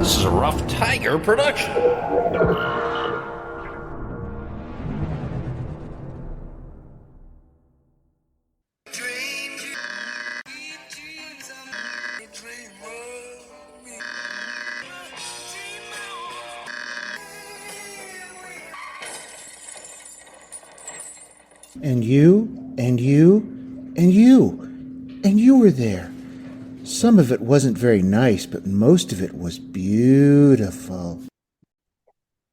This is a Rough Tiger production. And you, and you, and you, and you were there. Some of it wasn't very nice, but most of it was beautiful.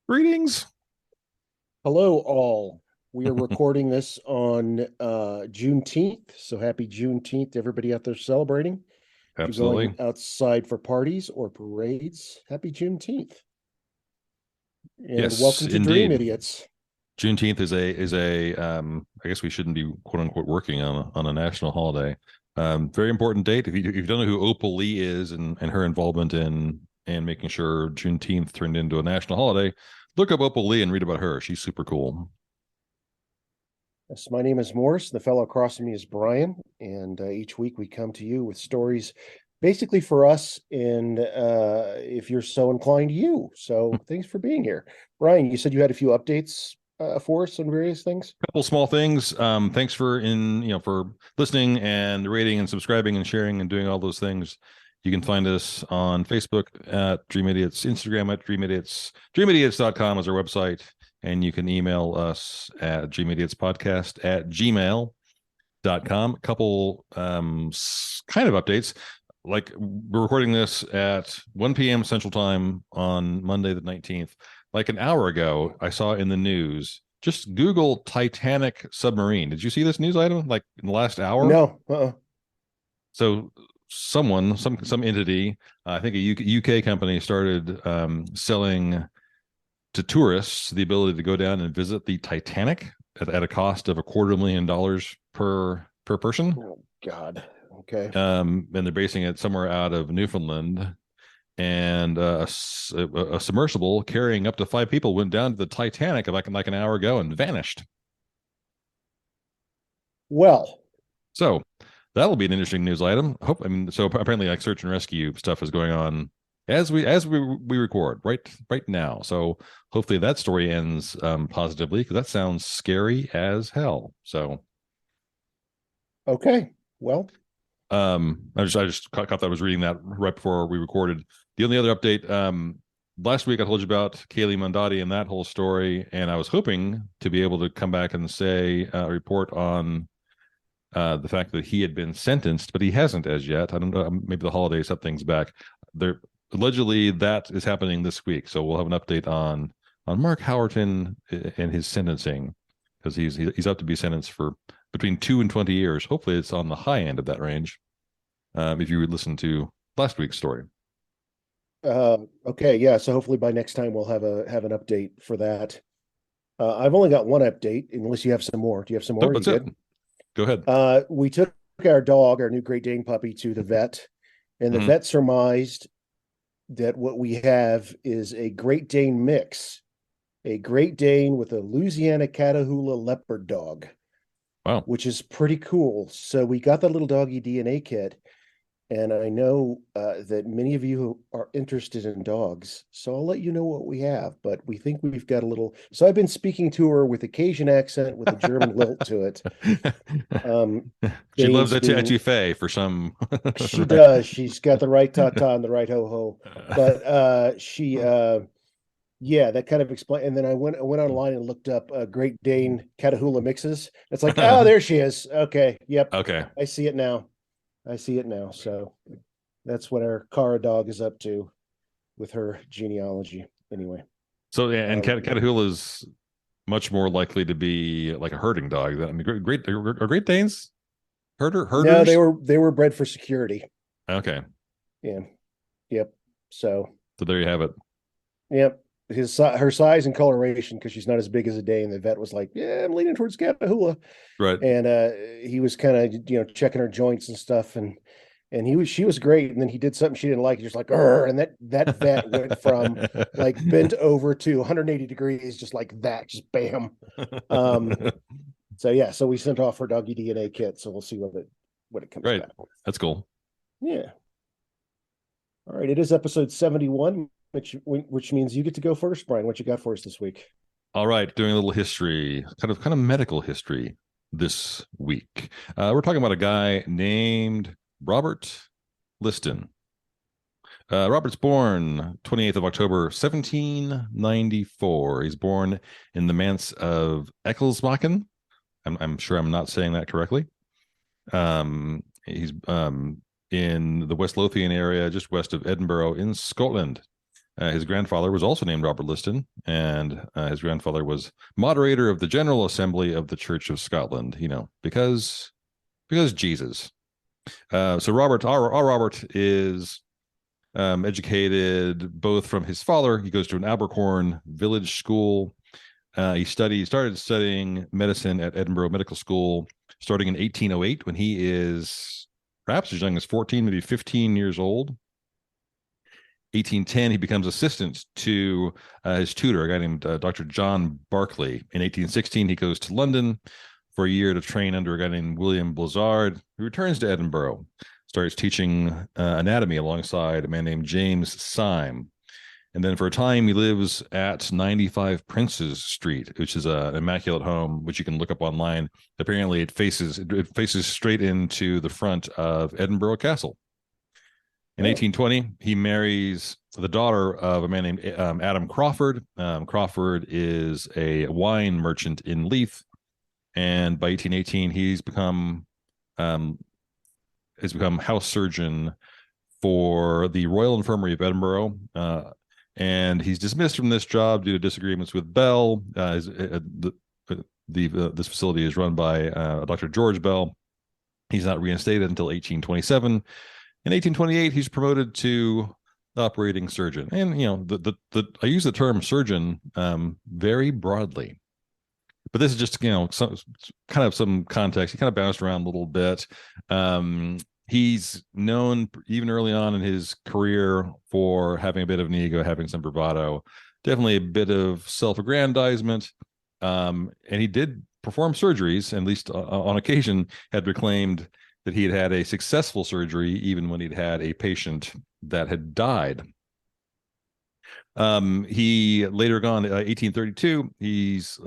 Greetings. Hello, all. We are recording this on Juneteenth, so happy Juneteenth to everybody out there celebrating. If you're Absolutely. going outside for parties or parades, happy Juneteenth. And Yes, welcome to indeed. Dream Idiots. Juneteenth is a I guess we shouldn't be quote unquote working on a national holiday. Very important date. If you don't know who Opal Lee is and her involvement in making sure Juneteenth turned into a national holiday, look up Opal Lee and read about her. She's super cool. Yes, my name is Morris. The fellow across from me is Bryan, and each week we come to you with stories basically for us, and if you're so inclined, you. So thanks for being here. Bryan, you said you had a few updates for us on various things. Couple small things. Thanks for for listening and rating and subscribing and sharing and doing all those things. You can find us on Facebook at Dream Idiots, Instagram at Dream Idiots. DreamIdiots.com is our website, and you can email us at dreamidiotspodcast@gmail.com. Couple kind of updates. Like, we're recording this at 1 p.m. Central Time on Monday the 19th. Like an hour ago, I saw in the news, just Google Titanic submarine. Did you see this news item like in the last hour? No. So some entity, I think a UK company, started selling to tourists the ability to go down and visit the Titanic at a cost of $250,000 per person. Oh, God. Okay. And they're basing it somewhere out of Newfoundland. And a submersible carrying up to 5 people went down to the Titanic like an hour ago and vanished. Well, so that'll be an interesting news item. So apparently, like, search and rescue stuff is going on as we record right now. So hopefully that story ends positively, because that sounds scary as hell. So okay. Well, I just caught that I was reading that right before we recorded. The only other update, last week I told you about Kaylee Mondotti and that whole story, and I was hoping to be able to come back and say report on the fact that he had been sentenced, but he hasn't as yet. I don't know, maybe the holidays set things back. There allegedly that is happening this week, so we'll have an update on Mark Howerton and his sentencing, because he's up to be sentenced for between 2 and 20 years. Hopefully it's on the high end of that range. If you would listen to last week's story. okay, yeah. So hopefully by next time we'll have an update for that. I've only got one update, unless you have some more. Do you have some more? Nope, that's it. Go ahead. We took our dog, our new Great Dane puppy, to the vet, and the vet surmised that what we have is a Great Dane mix, a Great Dane with a Louisiana Catahoula leopard dog. Wow. Which is pretty cool. So we got the little doggy DNA kit, and I know that many of you are interested in dogs, so I'll let you know what we have. But we think we've got a little. So I've been speaking to her with a Cajun accent with a German lilt to it. She loves etouffee for some. She does. She's got the right ta-ta and the right ho-ho. But yeah, that kind of explain. And then I went online and looked up Great Dane Catahoula mixes. It's like, oh, there she is. Okay, yep. Okay, I see it now. So that's what our Cara dog is up to with her genealogy. Anyway. So and Catahoula is much more likely to be like a herding dog. I mean, are Great Danes herders? No, they were bred for security. Okay. Yeah. Yep. So there you have it. Yep. Her size and coloration, because she's not as big as a Dane. The vet was like, "Yeah, I'm leaning towards Catahoula." Right. And he was kind of checking her joints and stuff, and she was great. And then he did something she didn't like. He just like, "Arr," and that vet went from like bent over to 180 degrees, just like that, just bam. So we sent off her doggy DNA kit, so we'll see what it comes back with. That's cool. Yeah. All right, it is episode 71. which means you get to go first, Brian. What you got for us this week? All right, doing a little history, kind of medical history this week. We're talking about a guy named Robert Liston. Robert's born 28th of October, 1794. He's born in the manse of Ecclesmachen. I'm sure I'm not saying that correctly. He's in the West Lothian area, just west of Edinburgh in Scotland. His grandfather was also named Robert Liston, and his grandfather was moderator of the General Assembly of the Church of Scotland. Because Jesus. So Robert, our Robert is educated both from his father. He goes to an Abercorn village school. He started studying medicine at Edinburgh Medical School starting in 1808 when he is perhaps as young as 14, maybe 15 years old. 1810, he becomes assistant to his tutor, a guy named Dr. John Barclay. In 1816, he goes to London for a year to train under a guy named William Blizzard, who returns to Edinburgh, starts teaching anatomy alongside a man named James Syme. And then for a time, he lives at 95 Princes Street, which is an immaculate home, which you can look up online. Apparently, it faces straight into the front of Edinburgh Castle. In 1820, he marries the daughter of a man named Adam Crawford. Crawford is a wine merchant in Leith, and by 1818, he's become house surgeon for the Royal Infirmary of Edinburgh. And he's dismissed from this job due to disagreements with Bell. This facility is run by Dr. George Bell. He's not reinstated until 1827. In 1828, he's promoted to operating surgeon. And I use the term surgeon very broadly, but this is just some context. He kind of bounced around a little bit. He's known even early on in his career for having a bit of an ego, having some bravado, definitely a bit of self-aggrandizement. And he did perform surgeries, at least on occasion, had proclaimed that he had had a successful surgery even when he'd had a patient that had died. He later on, 1832, he's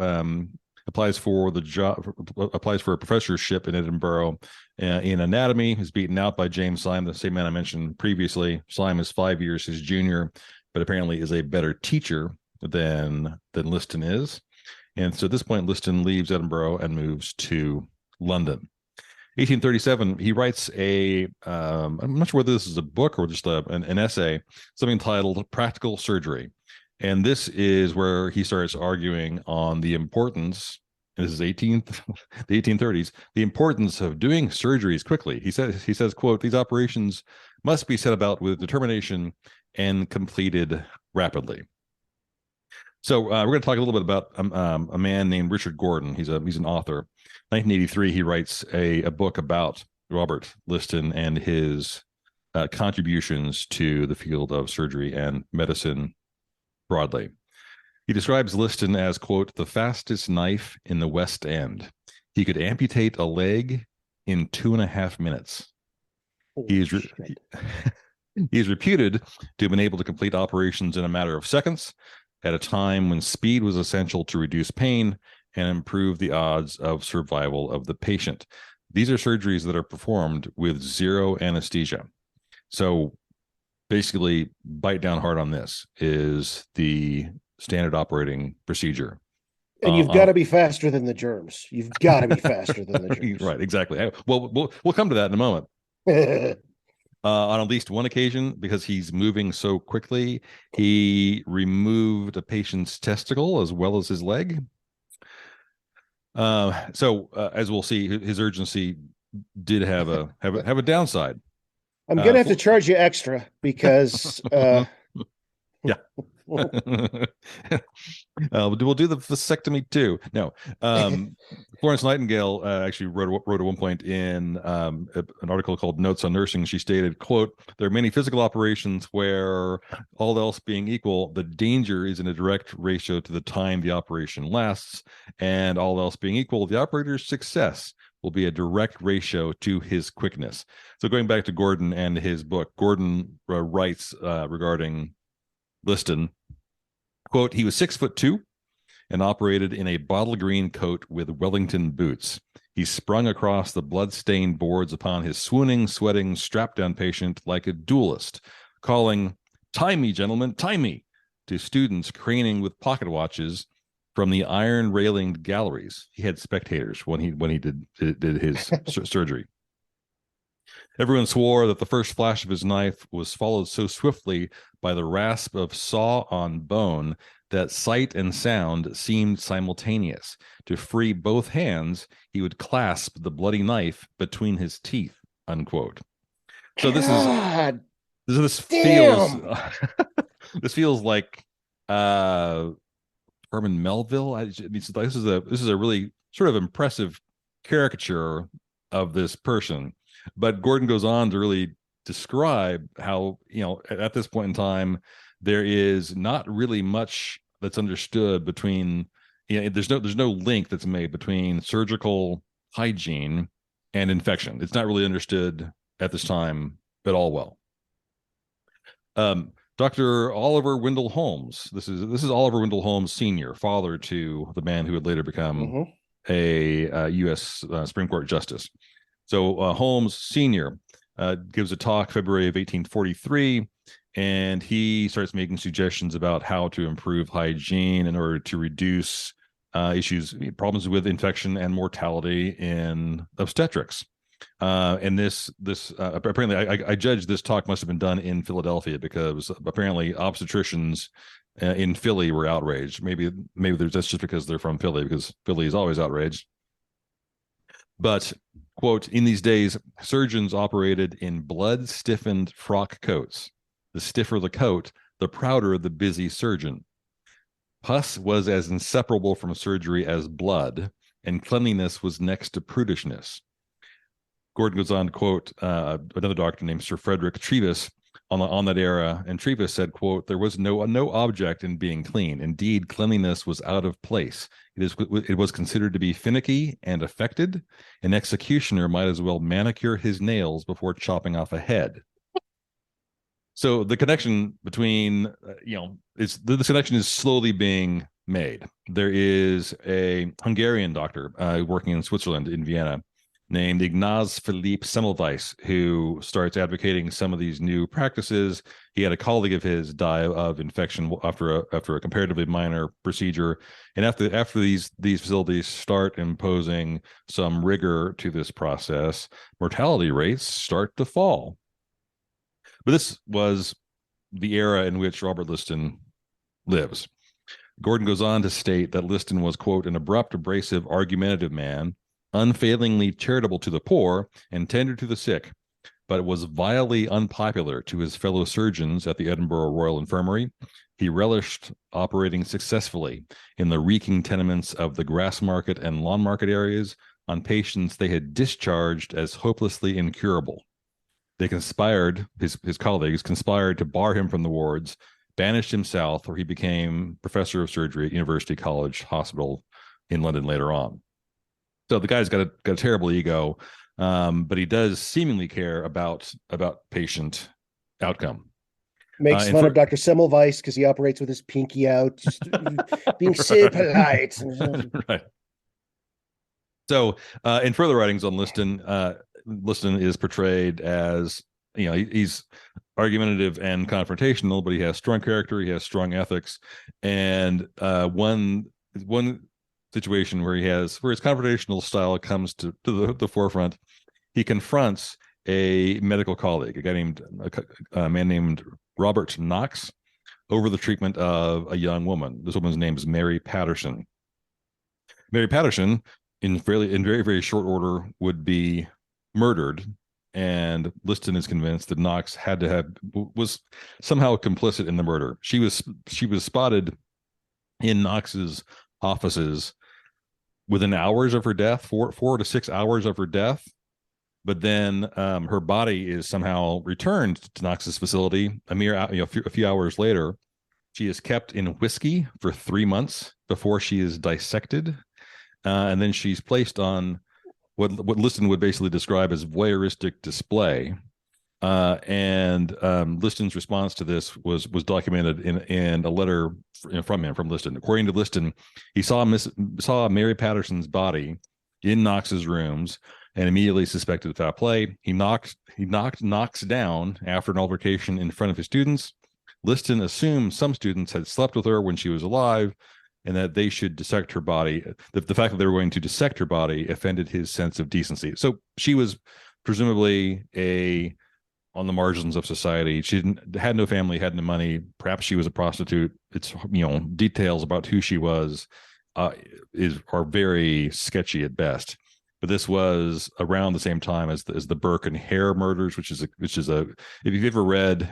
applies for a professorship in Edinburgh in anatomy. He's beaten out by James Syme, the same man I mentioned previously. Syme is 5 years his junior, but apparently is a better teacher than Liston is. And so at this point, Liston leaves Edinburgh and moves to London. 1837, he writes I'm not sure whether this is a book or just an essay, something titled Practical Surgery. And this is where he starts arguing on the importance, and this is the 1830s, the importance of doing surgeries quickly. He says, quote, "These operations must be set about with determination and completed rapidly." So we're going to talk a little bit about a man named Richard Gordon. He's an author. 1983, he writes a book about Robert Liston and his contributions to the field of surgery and medicine broadly. He describes Liston as, quote, "the fastest knife in the West End. He could amputate a leg in 2.5 minutes. He is reputed to have been able to complete operations in a matter of seconds at a time when speed was essential to reduce pain and improve the odds of survival of the patient." These are surgeries that are performed with zero anesthesia. So basically, bite down hard on this is the standard operating procedure. And you've got to be faster than the germs. You've got to be faster than the germs. Right, exactly. Well, we'll come to that in a moment. On at least one occasion, because he's moving so quickly, he removed a patient's testicle as well as his leg. So as we'll see, his urgency did have a downside. I'm gonna have to charge you extra because yeah. We'll do the vasectomy too. No, Florence Nightingale actually wrote at one point in an article called Notes on Nursing. She stated, quote, "There are many physical operations where, all else being equal, the danger is in a direct ratio to the time the operation lasts, and all else being equal, the operator's success will be a direct ratio to his quickness." So going back to Gordon and his book, Gordon writes regarding Liston, quote, he was 6'2" and operated in a bottle green coat with Wellington boots. He sprung across the blood-stained boards upon his swooning, sweating, strapped-down patient like a duelist, calling, "Tie me, gentlemen, tie me," to students craning with pocket watches from the iron-railinged galleries. He had spectators when he did his surgery. Everyone swore that the first flash of his knife was followed so swiftly by the rasp of saw on bone that sight and sound seemed simultaneous. To free both hands, he would clasp the bloody knife between his teeth, unquote. So this feels this feels like Herman Melville. This is a really sort of impressive caricature of this person. But Gordon goes on to really describe how, at this point in time, there is not really much that's understood between, there's no link that's made between surgical hygiene and infection. It's not really understood at this time at all well. Dr. Oliver Wendell Holmes. This is Oliver Wendell Holmes Sr., father to the man who would later become a U.S. Supreme Court justice. So Holmes Sr. Gives a talk February of 1843, and he starts making suggestions about how to improve hygiene in order to reduce problems with infection and mortality in obstetrics. And this apparently, I judge this talk must have been done in Philadelphia, because apparently obstetricians in Philly were outraged. Maybe that's just because they're from Philly, because Philly is always outraged. But, quote, in these days, surgeons operated in blood-stiffened frock coats. The stiffer the coat, the prouder the busy surgeon. Pus was as inseparable from surgery as blood, and cleanliness was next to prudishness. Gordon goes on to quote another doctor named Sir Frederick Trevis on that era, and Trevis said, quote, "There was no object in being clean. Indeed, cleanliness was out of place. It was considered to be finicky and affected. An executioner might as well manicure his nails before chopping off a head." So the connection between, this connection is slowly being made. There is a Hungarian doctor working in Switzerland, in Vienna, named Ignaz Philipp Semmelweis, who starts advocating some of these new practices. He had a colleague of his die of infection after a comparatively minor procedure, and after these facilities start imposing some rigor to this process, mortality rates start to fall. But this was the era in which Robert Liston lives. Gordon goes on to state that Liston was, quote, "an abrupt, abrasive, argumentative man, unfailingly charitable to the poor and tender to the sick, but was vilely unpopular to his fellow surgeons at the Edinburgh Royal Infirmary. He relished operating successfully in the reeking tenements of the Grassmarket and Lawnmarket areas on patients they had discharged as hopelessly incurable. They conspired, his colleagues conspired to bar him from the wards, banished him south, where he became professor of surgery at University College Hospital in London later on." So the guy's got a terrible ego, but he does seemingly care about patient outcome. Makes fun of Dr. Semmelweis because he operates with his pinky out, just being so polite. Right. So in further writings on Liston, Liston is portrayed as, he's argumentative and confrontational, but he has strong character, he has strong ethics, and one situation where his confrontational style comes to the forefront. He confronts a medical colleague, a man named Robert Knox, over the treatment of a young woman. This woman's name is Mary Patterson. Mary Patterson, in very, very short order, would be murdered, and Liston is convinced that Knox was somehow complicit in the murder. She was spotted in Knox's offices within hours of her death, 4 to 6 hours of her death. But then her body is somehow returned to Knox's facility a few hours later. She is kept in whiskey for 3 months before she is dissected, and then she's placed on what Liston would basically describe as voyeuristic display And Liston's response to this was documented in a letter from Liston. According to Liston, he saw Mary Patterson's body in Knox's rooms and immediately suspected foul play. He knocked Knox down after an altercation in front of his students. Liston assumed some students had slept with her when she was alive, and that they should dissect her body. The fact that they were going to dissect her body offended his sense of decency. So she was presumably on the margins of society. She had no family, had no money. Perhaps she was a prostitute. It's, details about who she was are very sketchy at best. But this was around the same time as the Burke and Hare murders, which is a if you've ever read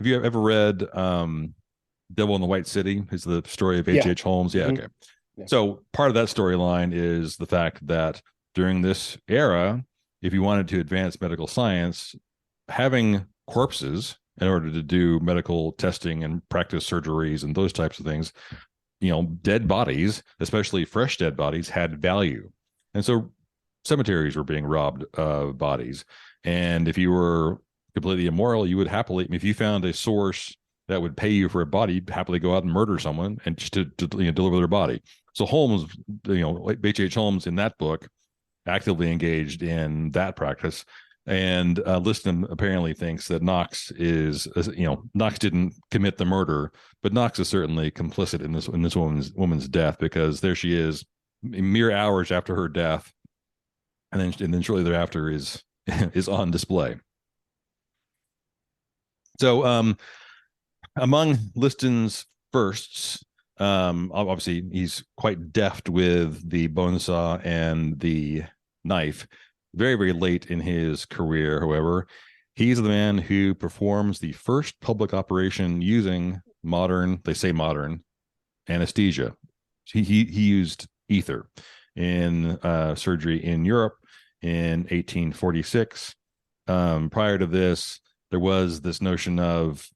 Devil in the White City, is the story of H.H. Holmes. Yeah, okay. Yeah. So part of that storyline is the fact that during this era, if you wanted to advance medical science, having corpses in order to do medical testing and practice surgeries and those types of things, dead bodies, especially fresh dead bodies, had value. And so cemeteries were being robbed of bodies. And if you were completely immoral, you would happily, if you found a source that would pay you for a body, you'd happily go out and murder someone and just to deliver their body. So Holmes, H.H. Holmes in that book actively engaged in that practice. And Liston apparently thinks that Knox didn't commit the murder, but Knox is certainly complicit in this woman's death, because there she is, mere hours after her death, and then shortly thereafter is on display. So among Liston's firsts, obviously he's quite deft with the bone saw and the knife. Very, very late in his career, however, he's the man who performs the first public operation using modern anesthesia. He used ether in surgery in Europe in 1846. Prior to this, there was this notion of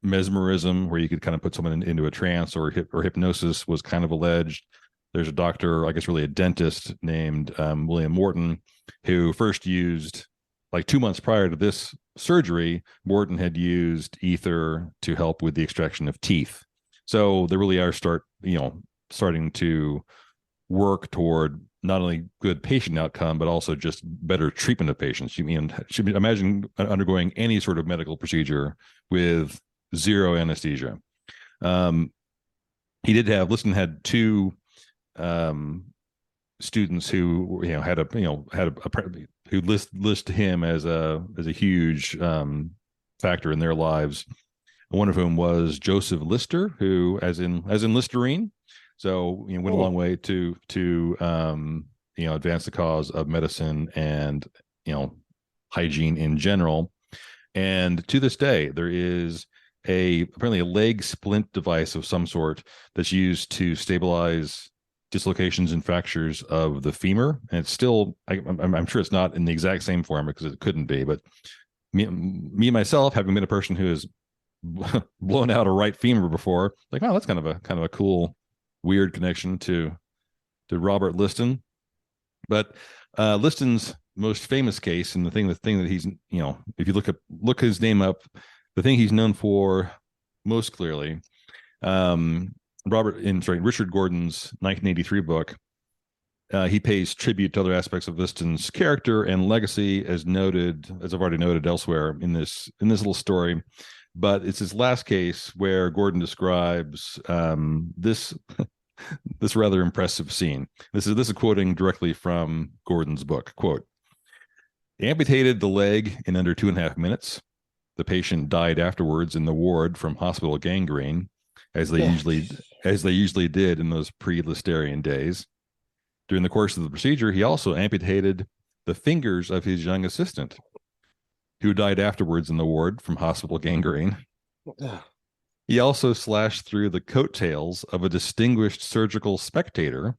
mesmerism, where you could kind of put someone into a trance, or hypnosis was kind of alleged. There's a doctor, I guess really a dentist, named William Morton, who first used, like 2 months prior to this surgery, Morton had used ether to help with the extraction of teeth. So they really are starting to work toward not only good patient outcome, but also just better treatment of patients. Imagine undergoing any sort of medical procedure with zero anesthesia. Liston had two students who who list him as a huge factor in their lives. One of whom was Joseph Lister, who, as in Listerine, so went a long way to advance the cause of medicine and hygiene in general. And to this day, there is apparently a leg splint device of some sort that's used to stabilize dislocations and fractures of the femur. And it's still, I'm sure it's not in the exact same form, because it couldn't be. But me myself, having been a person who has blown out a right femur before, like, wow, that's kind of a cool, weird connection to Robert Liston. But Liston's most famous case, and the thing that he's, if you look his name up, the thing he's known for most clearly, Richard Gordon's 1983 book, he pays tribute to other aspects of Liston's character and legacy, as I've already noted elsewhere in this little story. But it's his last case where Gordon describes this rather impressive scene. This is quoting directly from Gordon's book. Quote: "Amputated the leg in under 2.5 minutes. The patient died afterwards in the ward from hospital gangrene, as they usually did in those pre-Listerian days. During the course of the procedure, he also amputated the fingers of his young assistant, who died afterwards in the ward from hospital gangrene. He also slashed through the coattails of a distinguished surgical spectator,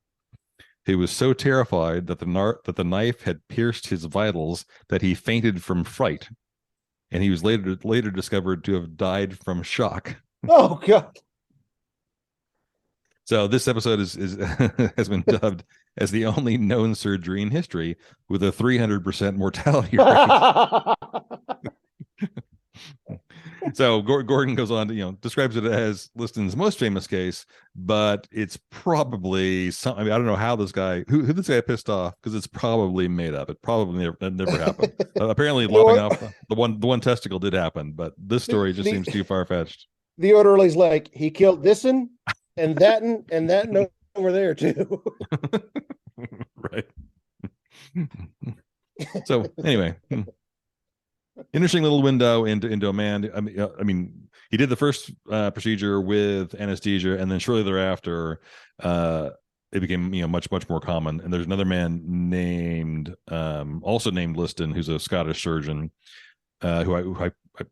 who was so terrified that the knife had pierced his vitals that he fainted from fright, and he was later discovered to have died from shock." Oh God! So this episode has been dubbed as the only known surgery in history with a 300% mortality rate. So Gordon goes on to, describes it as Liston's most famous case, but it's probably some. I mean, I don't know how this guy, who this guy pissed off, because it's probably made up. It probably never happened. Apparently, lopping off the one testicle did happen, but this story just seems too far fetched. The orderly's like, he killed this'n and that over there too. Right. So anyway, interesting little window into a man. I mean, he did the first procedure with anesthesia, and then shortly thereafter, it became much more common. And there's another man named also named Liston, who's a Scottish surgeon, who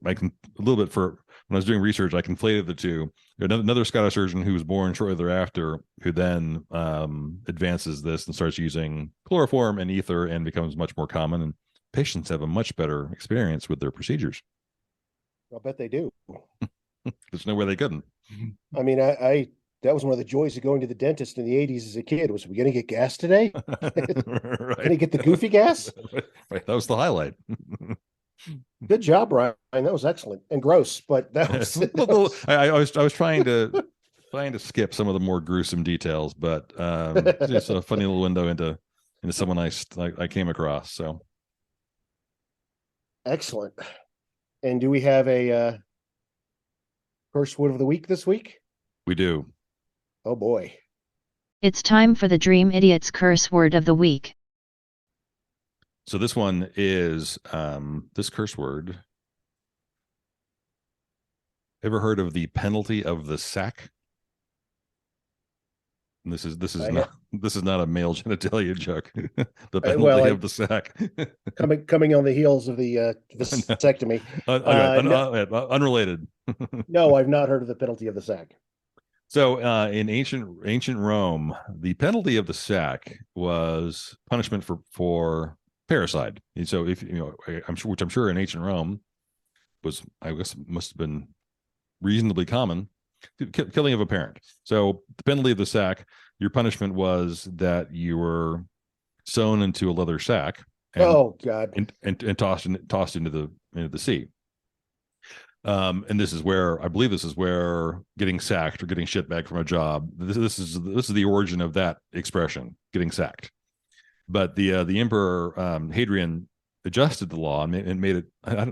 I can a little bit, for when I was doing research, I conflated the two. Another Scottish surgeon who was born shortly thereafter, who then advances this and starts using chloroform and ether, and becomes much more common, and patients have a much better experience with their procedures. I'll bet they do. There's no way they couldn't. I mean, I that was one of the joys of going to the dentist in the 80s as a kid. Was, we going to get gas today? Right. Going to get the goofy gas? Right. That was the highlight. Good job, Ryan. That was excellent and gross, but that was. I was trying to skip some of the more gruesome details, but just a funny little window into someone I came across. So excellent. And do we have a curse word of the week this week? We do. Oh boy. It's time for the Dream Idiot's curse word of the week. So this one is this curse word. Ever heard of the penalty of the sack? And this is not a male genitalia joke. The penalty of the sack. coming on the heels of the vasectomy. Unrelated. No, I've not heard of the penalty of the sack. So in ancient Rome, the penalty of the sack was punishment for parricide. And so if I'm sure in ancient Rome was, I guess, must have been reasonably common, killing of a parent. So the penalty of the sack, your punishment was that you were sewn into a leather sack and tossed into the sea. And this is where I believe getting sacked or getting shit back from a job. This is the origin of that expression, getting sacked. But the emperor Hadrian adjusted the law and made it.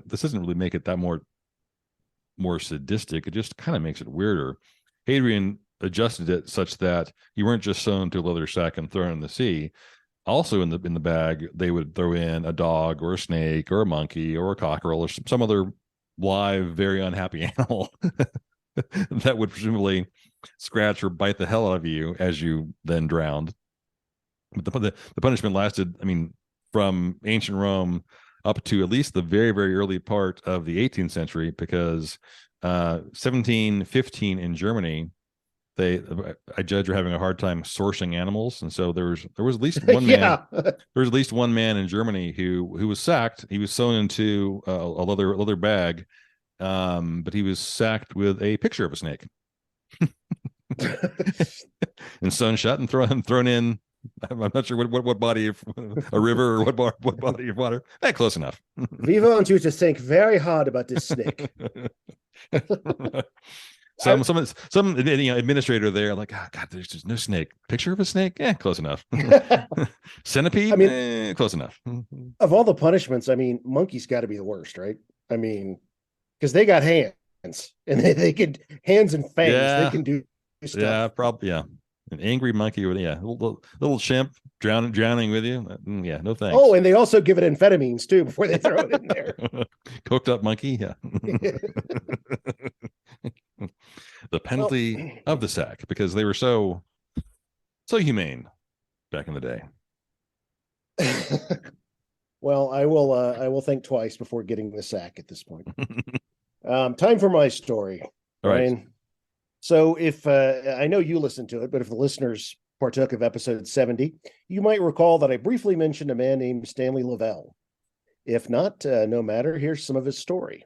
This doesn't really make it that more sadistic. It just kind of makes it weirder. Hadrian adjusted it such that you weren't just sewn to a leather sack and thrown in the sea. Also in the bag, they would throw in a dog or a snake or a monkey or a cockerel or some other live, very unhappy animal that would presumably scratch or bite the hell out of you as you then drowned. But the punishment lasted, I mean, from ancient Rome up to at least the very, very early part of the 18th century, because 1715 in Germany, I judge are having a hard time sourcing animals, and so there was at least one man. There was at least one man in Germany who was sacked. He was sewn into a leather bag, but he was sacked with a picture of a snake, and sewn shut and thrown in. I'm not sure what body of a river or what body of water. Close enough. We want you to think very hard about this snake. Some administrator there, like, oh, God, there's just no snake. Picture of a snake? Close enough. Centipede? I mean, close enough. Of all the punishments, I mean, monkeys got to be the worst, right? I mean, because they got hands and they could hands and fangs. Yeah. They can do stuff. Yeah, probably. Yeah, an angry monkey with little chimp drowning with you. Yeah, no thanks. Oh, and they also give it amphetamines too before they throw it in there. Cooked up monkey. Yeah. The penalty of the sack, because they were so humane back in the day. Well, I will think twice before getting the sack at this point. Time for my story. All right. Ryan. So if I know you listened to it, but if the listeners partook of episode 70, you might recall that I briefly mentioned a man named Stanley Lavelle. If not, no matter, here's some of his story.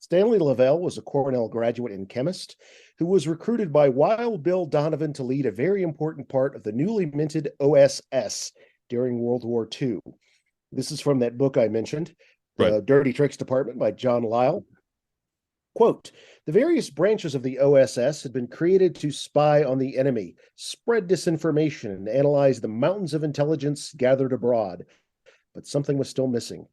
Stanley Lavelle was a Cornell graduate and chemist who was recruited by Wild Bill Donovan to lead a very important part of the newly minted O.S.S. during World War II. This is from that book I mentioned, The Dirty Tricks Department by John Lyle. Quote, the various branches of the O.S.S. had been created to spy on the enemy, spread disinformation, and analyze the mountains of intelligence gathered abroad. But something was still missing.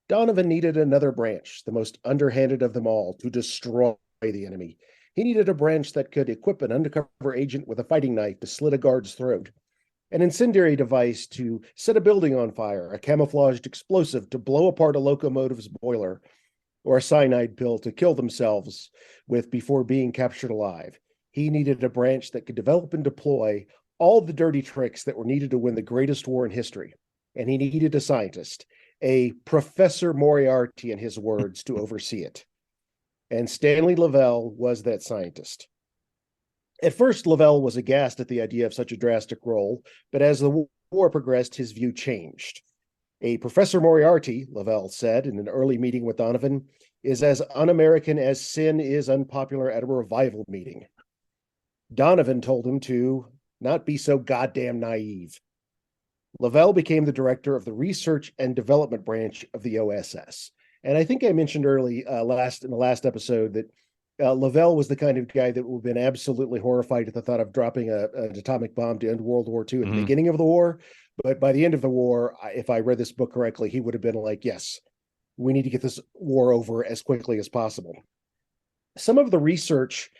Donovan needed another branch, the most underhanded of them all, to destroy the enemy. He needed a branch that could equip an undercover agent with a fighting knife to slit a guard's throat, an incendiary device to set a building on fire, a camouflaged explosive to blow apart a locomotive's boiler, or a cyanide pill to kill themselves with before being captured alive. He needed a branch that could develop and deploy all the dirty tricks that were needed to win the greatest war in history. And he needed a scientist, a Professor Moriarty, in his words, to oversee it. And Stanley Lavelle was that scientist. At first, Lavelle was aghast at the idea of such a drastic role, but as the war progressed, his view changed. A Professor Moriarty, Lavelle said in an early meeting with Donovan, is as un-American as sin is unpopular at a revival meeting. Donovan told him to not be so goddamn naive. Lavelle became the director of the research and development branch of the O.S.S. And I think I mentioned in the last episode that Lavelle was the kind of guy that would have been absolutely horrified at the thought of dropping an atomic bomb to end World War II at the beginning of the war. But by the end of the war, if I read this book correctly, he would have been like, yes, we need to get this war over as quickly as possible. Some of the research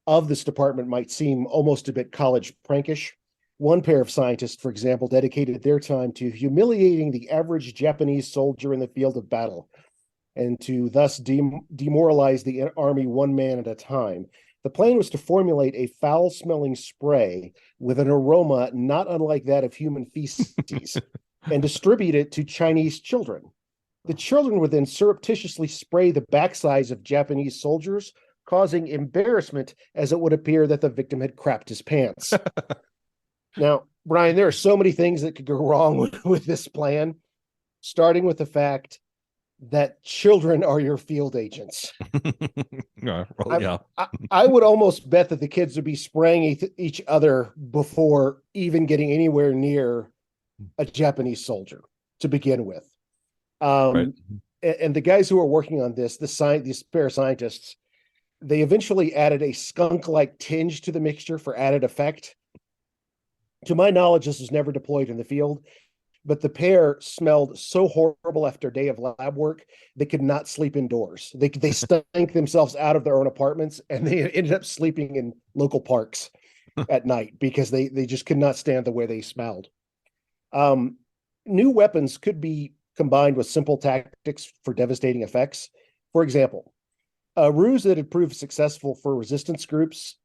of this department might seem almost a bit college prankish. One pair of scientists, for example, dedicated their time to humiliating the average Japanese soldier in the field of battle and to thus demoralize the army one man at a time. The plan was to formulate a foul-smelling spray with an aroma not unlike that of human feces and distribute it to Chinese children. The children would then surreptitiously spray the backsides of Japanese soldiers, causing embarrassment as it would appear that the victim had crapped his pants. Now, Bryan, there are so many things that could go wrong with this plan, starting with the fact that children are your field agents. I would almost bet that the kids would be spraying each other before even getting anywhere near a Japanese soldier to begin with. And the guys who are working on this, these pair of scientists, they eventually added a skunk-like tinge to the mixture for added effect. To my knowledge, this was never deployed in the field, but the pair smelled so horrible after a day of lab work, they could not sleep indoors. They stank themselves out of their own apartments, and they ended up sleeping in local parks at night because they just could not stand the way they smelled. New weapons could be combined with simple tactics for devastating effects. For example, a ruse that had proved successful for resistance groups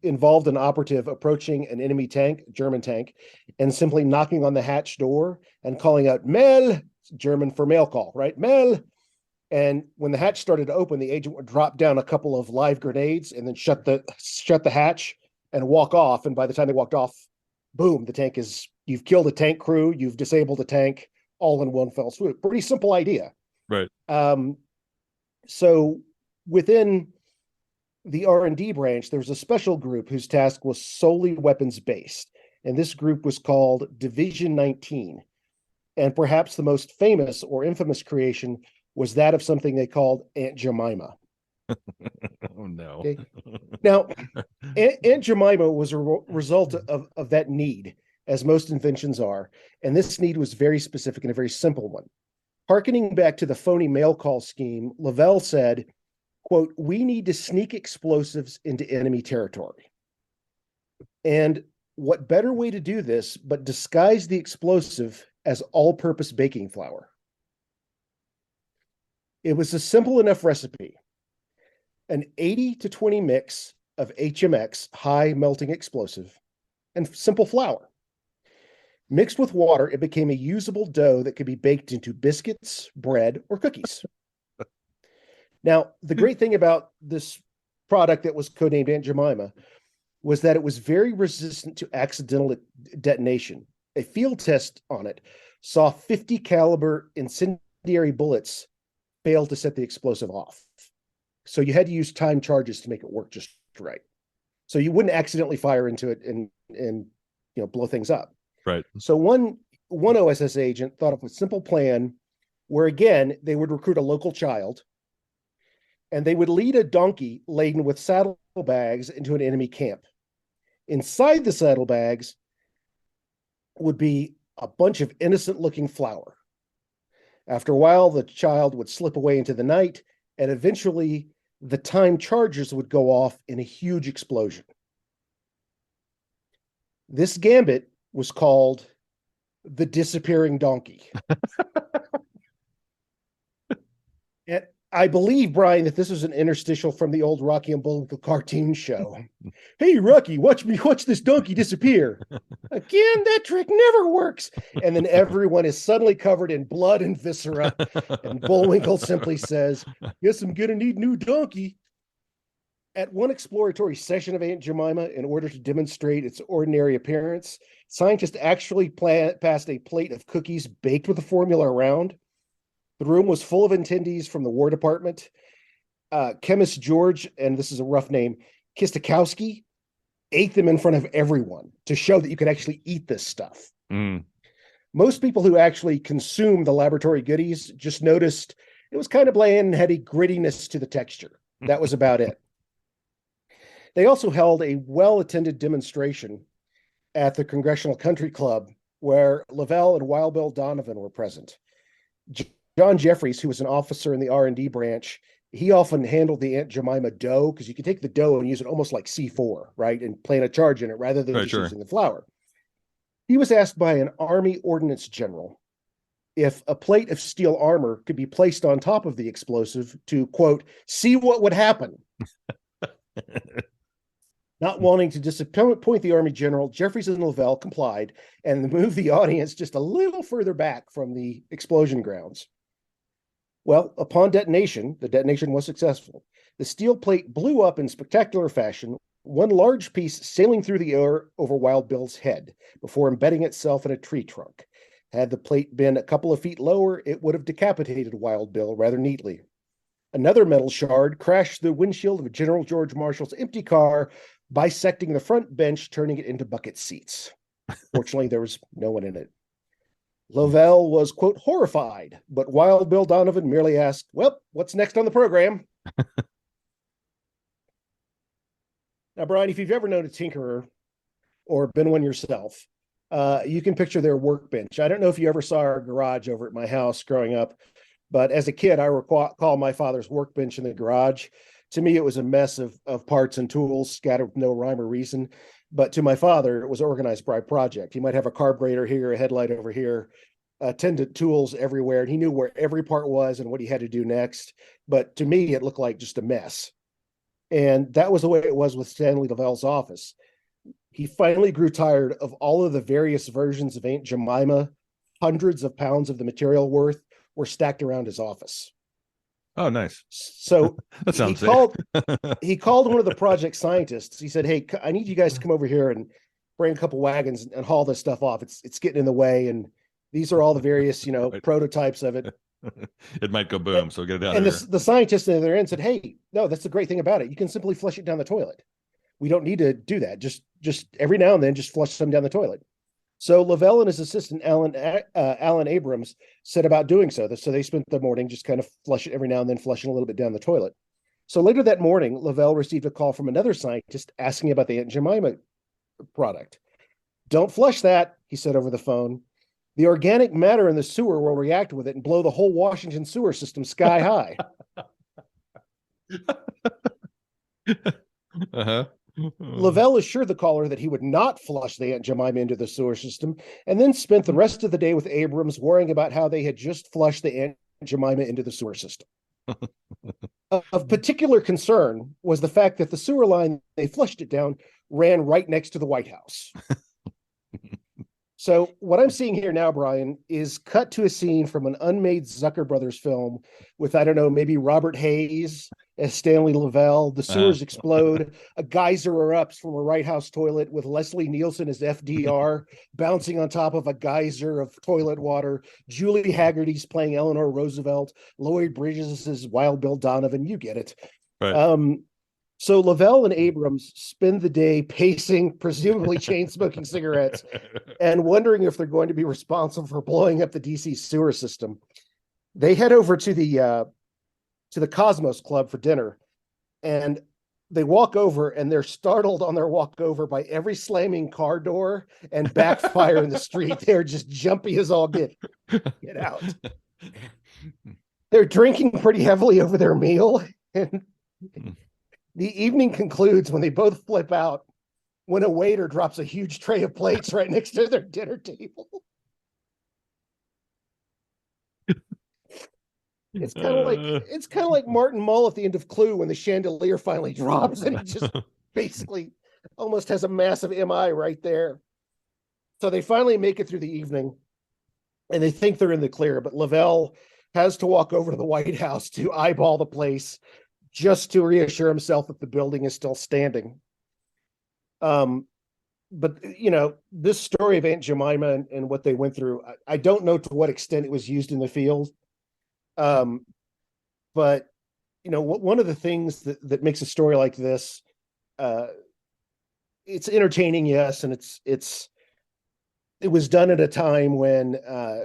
involved an operative approaching an enemy tank, German tank, and simply knocking on the hatch door and calling out, Mel, German for mail call, right? Mel. And when the hatch started to open, the agent would drop down a couple of live grenades and then shut the hatch and walk off. And by the time they walked off, boom, you've killed a tank crew, you've disabled a tank, all in one fell swoop. Pretty simple idea. Right. So within the R&D branch, there was a special group whose task was solely weapons-based, and this group was called Division 19. And perhaps the most famous or infamous creation was that of something they called Aunt Jemima. Oh, no. Okay. Now, Aunt Jemima was a result of that need, as most inventions are, and this need was very specific and a very simple one. Harkening back to the phony mail call scheme, Lavelle said, quote, we need to sneak explosives into enemy territory. And what better way to do this but disguise the explosive as all-purpose baking flour? It was a simple enough recipe. An 80 to 20 mix of HMX, high melting explosive, and simple flour. Mixed with water, it became a usable dough that could be baked into biscuits, bread, or cookies. Now, the great thing about this product that was codenamed Aunt Jemima was that it was very resistant to accidental detonation. A field test on it saw 50 caliber incendiary bullets fail to set the explosive off. So you had to use time charges to make it work just right. So you wouldn't accidentally fire into it and blow things up. Right. So one O.S.S. agent thought of a simple plan where again, they would recruit a local child and they would lead a donkey laden with saddlebags into an enemy camp. Inside the saddlebags would be a bunch of innocent looking flour. After a while, the child would slip away into the night, and eventually the timed charges would go off in a huge explosion. This gambit was called the disappearing donkey. And I believe, Brian, that this was an interstitial from the old Rocky and Bullwinkle cartoon show. Hey, Rocky, watch this donkey disappear. Again, that trick never works. And then everyone is suddenly covered in blood and viscera. And Bullwinkle simply says, guess I'm going to need a new donkey. At one exploratory session of Aunt Jemima, in order to demonstrate its ordinary appearance, scientists actually passed a plate of cookies baked with the formula around. The room was full of attendees from the War Department. Chemist George, and this is a rough name, Kistakowski, ate them in front of everyone to show that you could actually eat this stuff. Mm. Most people who actually consumed the laboratory goodies just noticed it was kind of bland and had a grittiness to the texture. That was about it. They also held a well-attended demonstration at the Congressional Country Club where Lavelle and Wild Bill Donovan were present. John Jeffries, who was an officer in the R&D branch, he often handled the Aunt Jemima dough because you could take the dough and use it almost like C4, right? And plant a charge in it rather than just using the flour. He was asked by an Army Ordnance General if a plate of steel armor could be placed on top of the explosive to, quote, see what would happen. Not wanting to disappoint the Army General, Jeffries and Lavelle complied and moved the audience just a little further back from the explosion grounds. Well, upon detonation, the detonation was successful. The steel plate blew up in spectacular fashion, one large piece sailing through the air over Wild Bill's head before embedding itself in a tree trunk. Had the plate been a couple of feet lower, it would have decapitated Wild Bill rather neatly. Another metal shard crashed the windshield of General George Marshall's empty car, bisecting the front bench, turning it into bucket seats. Fortunately, there was no one in it. Lavelle was, quote, horrified, but Wild Bill Donovan merely asked, well, what's next on the program? Now, Brian, if you've ever known a tinkerer or been one yourself, you can picture their workbench. I don't know if you ever saw our garage over at my house growing up, but as a kid, I recall my father's workbench in the garage. To me, it was a mess of parts and tools scattered with no rhyme or reason. But to my father, it was organized by project. He might have a carburetor here, a headlight over here, attendant tools everywhere. And he knew where every part was and what he had to do next. But to me, it looked like just a mess. And that was the way it was with Stanley Lavelle's office. He finally grew tired of all of the various versions of Aunt Jemima. Hundreds of pounds of the material worth were stacked around his office. Oh, nice. So that sounds he called one of the project scientists. He said, hey, I need you guys to come over here and bring a couple wagons and haul this stuff off. It's getting in the way. And these are all the various, prototypes of it. It might go boom. So get it out. And the scientist on the other end said, hey, no, that's the great thing about it. You can simply flush it down the toilet. We don't need to do that. Just every now and then, just flush some down the toilet. So Lavelle and his assistant, Alan Abrams, set about doing so. So they spent the morning just kind of flushing every now and then, flushing a little bit down the toilet. So later that morning, Lavelle received a call from another scientist asking about the Aunt Jemima product. Don't flush that, he said over the phone. The organic matter in the sewer will react with it and blow the whole Washington sewer system sky high. Uh-huh. Lavelle assured the caller that he would not flush the Aunt Jemima into the sewer system, and then spent the rest of the day with Abrams worrying about how they had just flushed the Aunt Jemima into the sewer system. Of particular concern was the fact that the sewer line they flushed it down ran right next to the White House. So what I'm seeing here now, Brian, is cut to a scene from an unmade Zucker Brothers film with, I don't know, maybe Robert Hayes as Stanley Lavelle. The sewers explode. A geyser erupts from a White House toilet with Leslie Nielsen as FDR bouncing on top of a geyser of toilet water. Julie Haggerty's playing Eleanor Roosevelt. Lloyd Bridges is Wild Bill Donovan. You get it. Right. So Lavelle and Abrams spend the day pacing, presumably chain-smoking cigarettes, and wondering if they're going to be responsible for blowing up the DC sewer system. They head over to the Cosmos Club for dinner, and they walk over and they're startled on their walk over by every slamming car door and backfire in the street. They're just jumpy as all get out. They're drinking pretty heavily over their meal, and the evening concludes when they both flip out when a waiter drops a huge tray of plates right next to their dinner table. It's kind of like Martin Mull at the end of Clue when the chandelier finally drops and he just basically almost has a massive MI right there. So they finally make it through the evening and they think they're in the clear, but Lavelle has to walk over to the White House to eyeball the place just to reassure himself that the building is still standing. But this story of Aunt Jemima and what they went through, I don't know to what extent it was used in the field. But one of the things that makes a story like this, it's entertaining, yes, and it was done at a time when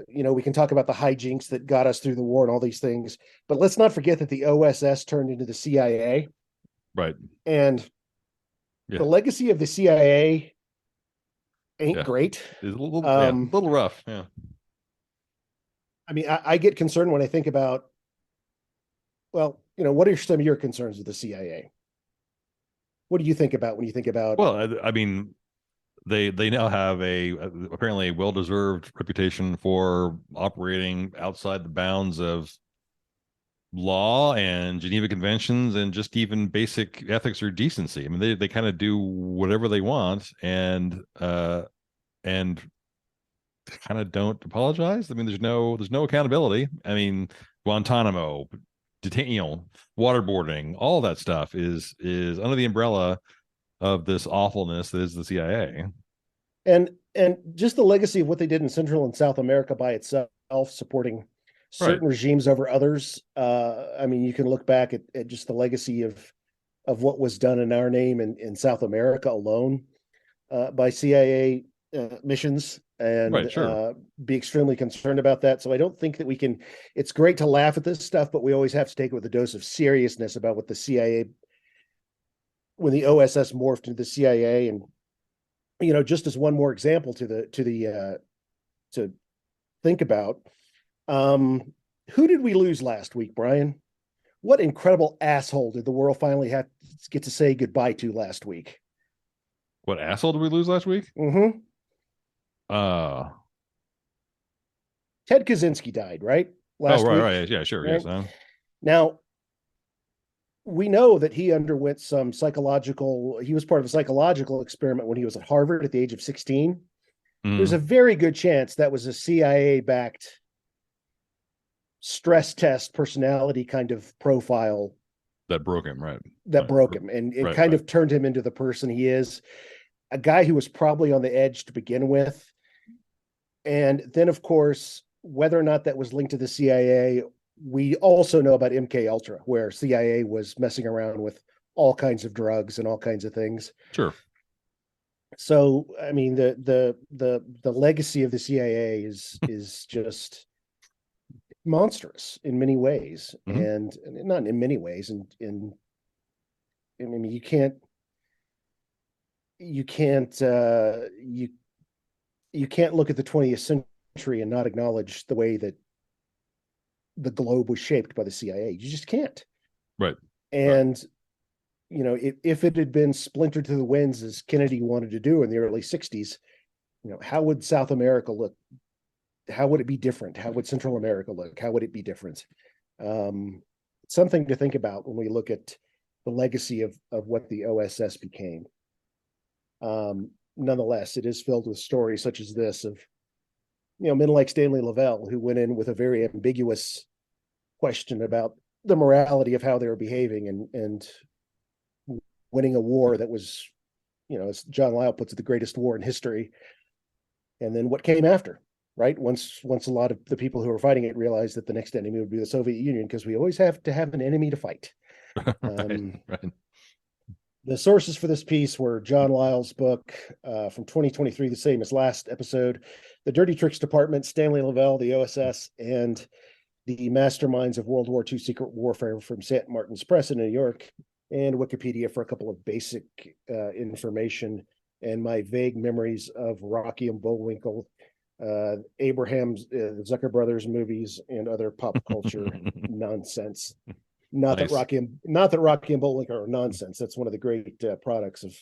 we can talk about the hijinks that got us through the war and all these things, but let's not forget that the O.S.S. turned into the CIA, right? And the legacy of the CIA ain't great. It's a little rough. Yeah. I mean, I get concerned when I think about, what are some of your concerns with the CIA? What do you think about when you think about? Well, I mean, they now have apparently a well-deserved reputation for operating outside the bounds of law and Geneva Conventions and just even basic ethics or decency. I mean, they kind of do whatever they want and kind of don't apologize. I mean, there's no accountability. I mean, Guantanamo, waterboarding, all that stuff is under the umbrella of this awfulness that is the CIA. And just the legacy of what they did in Central and South America by itself, supporting certain regimes over others. I mean, you can look back at just the legacy of what was done in our name in South America alone by CIA missions, and be extremely concerned about that. So I don't think that we can, it's great to laugh at this stuff, but we always have to take it with a dose of seriousness about what the CIA, when the O.S.S. morphed into the CIA. And, just as one more example to think about, who did we lose last week, Brian? What incredible asshole did the world finally get to say goodbye to last week? What asshole did we lose last week? Mm-hmm. Ted Kaczynski died, right? Last week. Right. Yeah, sure. Right? Yes. Now, we know that he underwent he was part of a psychological experiment when he was at Harvard at the age of 16. There's a very good chance that was a CIA-backed stress test personality kind of profile that broke him, right? That broke him, and it kind of turned him into the person he is, a guy who was probably on the edge to begin with. And then, of course, whether or not that was linked to the CIA, we also know about MK Ultra, where CIA was messing around with all kinds of drugs and all kinds of things. Sure. So, I mean, the legacy of the CIA is just monstrous in many ways, and not in many ways. I mean, you can't look at the 20th century and not acknowledge the way that the globe was shaped by the CIA. You just can't. Right. And, if it had been splintered to the winds as Kennedy wanted to do in the early 60s, how would South America look? How would it be different? How would Central America look? How would it be different? Something to think about when we look at the legacy of what the O.S.S. became. Nonetheless, it is filled with stories such as this of, men like Stanley Lavelle, who went in with a very ambiguous question about the morality of how they were behaving and winning a war that was, as John Lyle puts it, the greatest war in history. And then what came after, right? Once a lot of the people who were fighting it realized that the next enemy would be the Soviet Union, because we always have to have an enemy to fight. Right. The sources for this piece were John Lyle's book from 2023, the same as last episode, The Dirty Tricks Department, Stanley Lavelle, the O.S.S., and the masterminds of World War II secret warfare from St. Martin's Press in New York, and Wikipedia for a couple of basic information, and my vague memories of Rocky and Bullwinkle, Abraham's, the Zucker Brothers movies, and other pop culture nonsense. Not Nice. that Rocky and Bullwinkle are nonsense. That's one of the great products of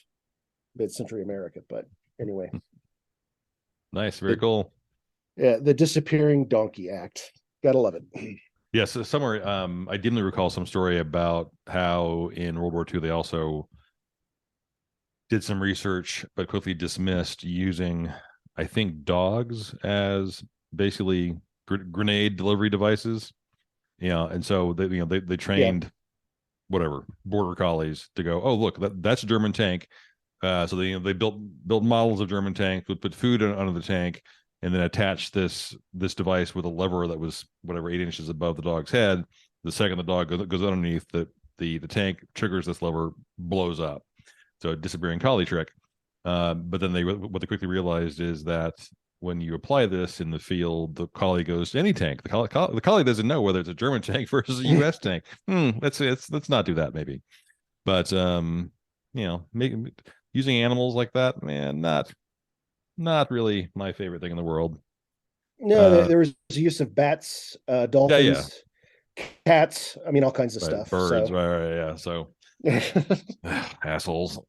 mid-century America. But anyway, Nice, very cool. Yeah, the Disappearing Donkey Act. Gotta love it. Yes, somewhere I dimly recall some story about how in World War II they also did some research, but quickly dismissed using, I think, dogs as basically grenade delivery devices. And so they trained whatever border collies to go, oh look, that's a German tank. So they built models of German tanks, would put food under the tank, and then attach this device with a lever that was whatever 8 inches above the dog's head. The second the dog goes underneath the tank, triggers this lever, blows up. So a disappearing collie trick. But then what they quickly realized is that when you apply this in the field, the collie goes to any tank. The collie doesn't know whether it's a German tank versus a U.S. tank. Let's not do that maybe. But using animals like that, man, not really my favorite thing in the world. No, there was the use of bats, dolphins, cats. I mean, all kinds of stuff. Birds, so. right, yeah. So assholes.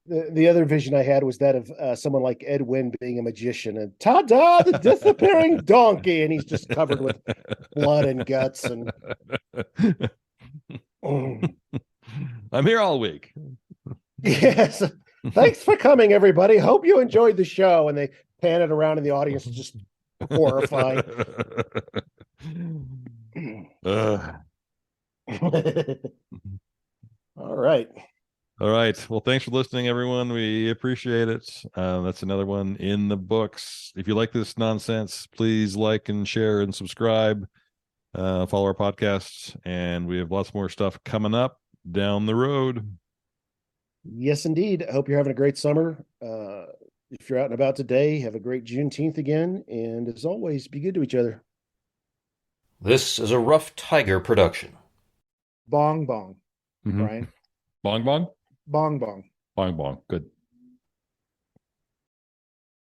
The other vision I had was that of someone like Ed Wynn being a magician, and ta-da, the disappearing donkey, and he's just covered with blood and guts. And I'm here all week. Yes, thanks for coming, everybody. Hope you enjoyed the show. And they pan it around, and the audience is just horrified. All right. All right. Well, thanks for listening, everyone. We appreciate it. That's another one in the books. If you like this nonsense, please like and share and subscribe. Follow our podcasts, and we have lots more stuff coming up down the road. Yes, indeed. I hope you're having a great summer. If you're out and about today, have a great Juneteenth again. And as always, be good to each other. This is a Rough Tiger production. Bong bong, Brian. Bong bong? Bong bong. Bong bong. Good.